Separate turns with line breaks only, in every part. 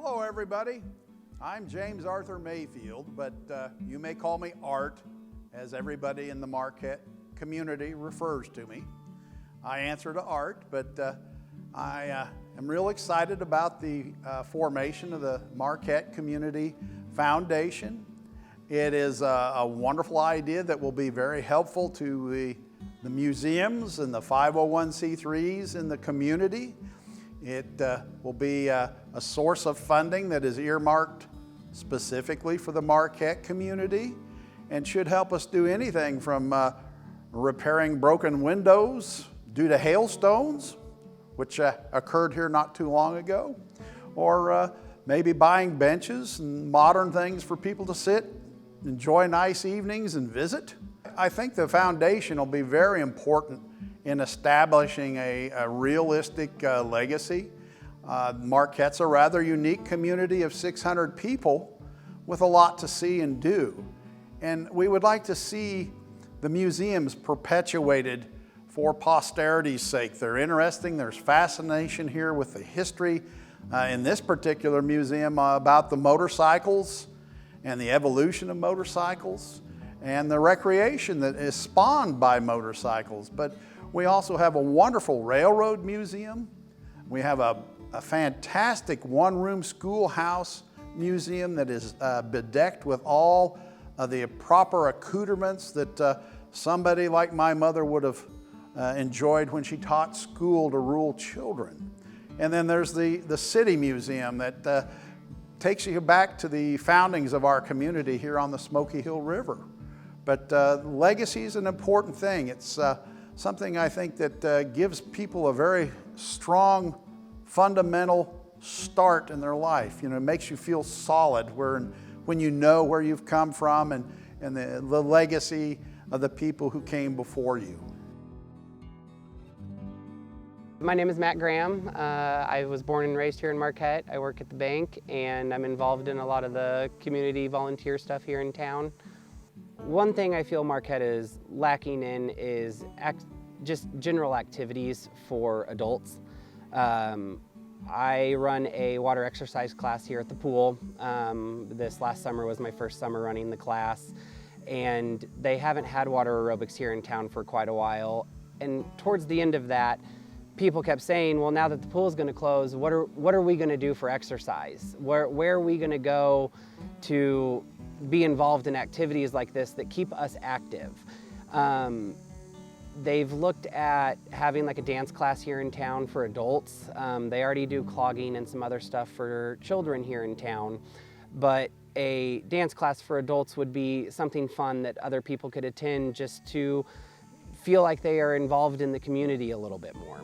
Hello everybody, I'm James Arthur Mayfield, but you may call me Art, as everybody in the Marquette community refers to me. I answer to Art, but I am real excited about the formation of the Marquette Community Foundation. It is a wonderful idea that will be very helpful to the museums and the 501c3s in the community. It will be a source of funding that is earmarked specifically for the Marquette community and should help us do anything from repairing broken windows due to hailstones, which occurred here not too long ago, or maybe buying benches and modern things for people to sit, enjoy nice evenings and visit. I think the foundation will be very important in establishing a realistic legacy. Marquette's a rather unique community of 600 people with a lot to see and do. And we would like to see the museums perpetuated for posterity's sake. They're interesting, there's fascination here with the history in this particular museum about the motorcycles and the evolution of motorcycles and the recreation that is spawned by motorcycles. But we also have a wonderful railroad museum. We have a fantastic one-room schoolhouse museum that is bedecked with all of the proper accoutrements that somebody like my mother would have enjoyed when she taught school to rural children. And then there's the City Museum that takes you back to the foundings of our community here on the Smoky Hill River. But legacy is an important thing. It's something I think that gives people a very strong, fundamental start in their life. You know, it makes you feel solid when you know where you've come from and the legacy of the people who came before you.
My name is Matt Graham. I was born and raised here in Marquette. I work at the bank and I'm involved in a lot of the community volunteer stuff here in town. One thing I feel Marquette is lacking in is just general activities for adults. I run a water exercise class here at the pool. This last summer was my first summer running the class, and they haven't had water aerobics here in town for quite a while. And towards the end of that, people kept saying, well, now that the pool is going to close, what are we going to do for exercise? Where are we going to go to be involved in activities like this that keep us active? They've looked at having like a dance class here in town for adults. They already do clogging and some other stuff for children here in town, but a dance class for adults would be something fun that other people could attend just to feel like they are involved in the community a little bit more.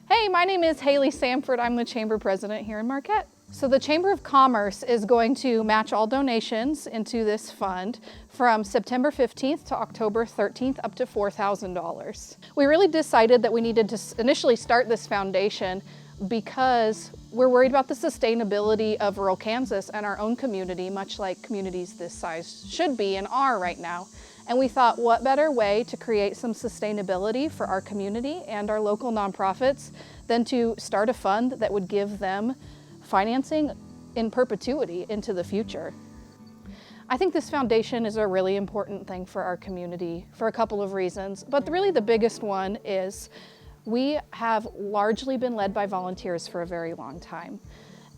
Hey, my name is Haley Samford. I'm the Chamber President here in Marquette. So the Chamber of Commerce is going to match all donations into this fund from September 15th to October 13th up to $4,000. We really decided that we needed to initially start this foundation because we're worried about the sustainability of rural Kansas and our own community, much like communities this size should be and are right now. And we thought, what better way to create some sustainability for our community and our local nonprofits than to start a fund that would give them financing in perpetuity into the future. I think this foundation is a really important thing for our community for a couple of reasons, but really the biggest one is we have largely been led by volunteers for a very long time.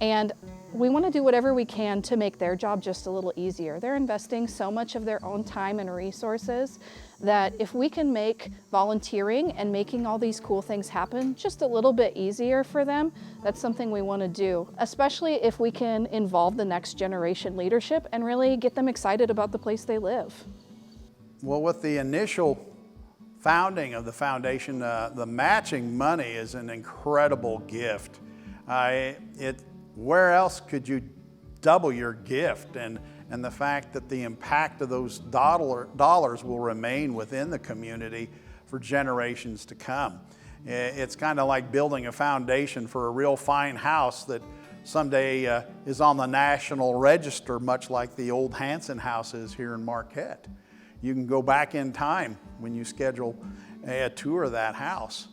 And we want to do whatever we can to make their job just a little easier. They're investing so much of their own time and resources that if we can make volunteering and making all these cool things happen just a little bit easier for them, that's something we want to do, especially if we can involve the next generation leadership and really get them excited about the place they live.
Well, with the initial founding of the foundation, the matching money is an incredible gift. Where else could you double your gift? And the fact that the impact of those dollars will remain within the community for generations to come. It's kind of like building a foundation for a real fine house that someday is on the National Register, much like the old Hanson House is here in Marquette. You can go back in time when you schedule a tour of that house.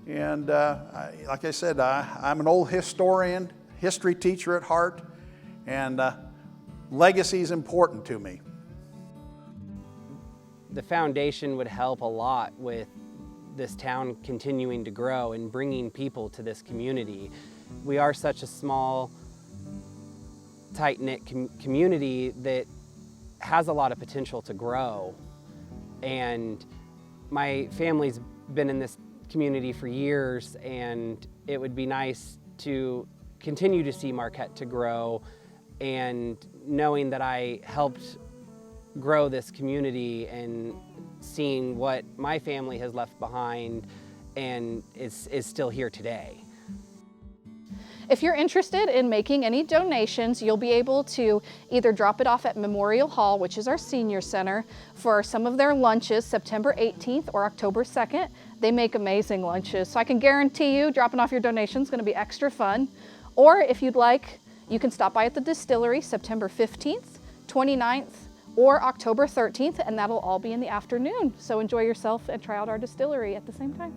And like I said, I'm an old historian history teacher at heart, and legacy is important to me.
The foundation would help a lot with this town continuing to grow and bringing people to this community. We are such a small, tight-knit community that has a lot of potential to grow. And my family's been in this community for years, and it would be nice to continue to see Marquette to grow, and knowing that I helped grow this community and seeing what my family has left behind and is still here today.
If you're interested in making any donations, you'll be able to either drop it off at Memorial Hall, which is our senior center, for some of their lunches September 18th or October 2nd. They make amazing lunches, so I can guarantee you dropping off your donation is going to be extra fun. Or if you'd like, you can stop by at the distillery September 15th, 29th, or October 13th, and that'll all be in the afternoon. So enjoy yourself and try out our distillery at the same time.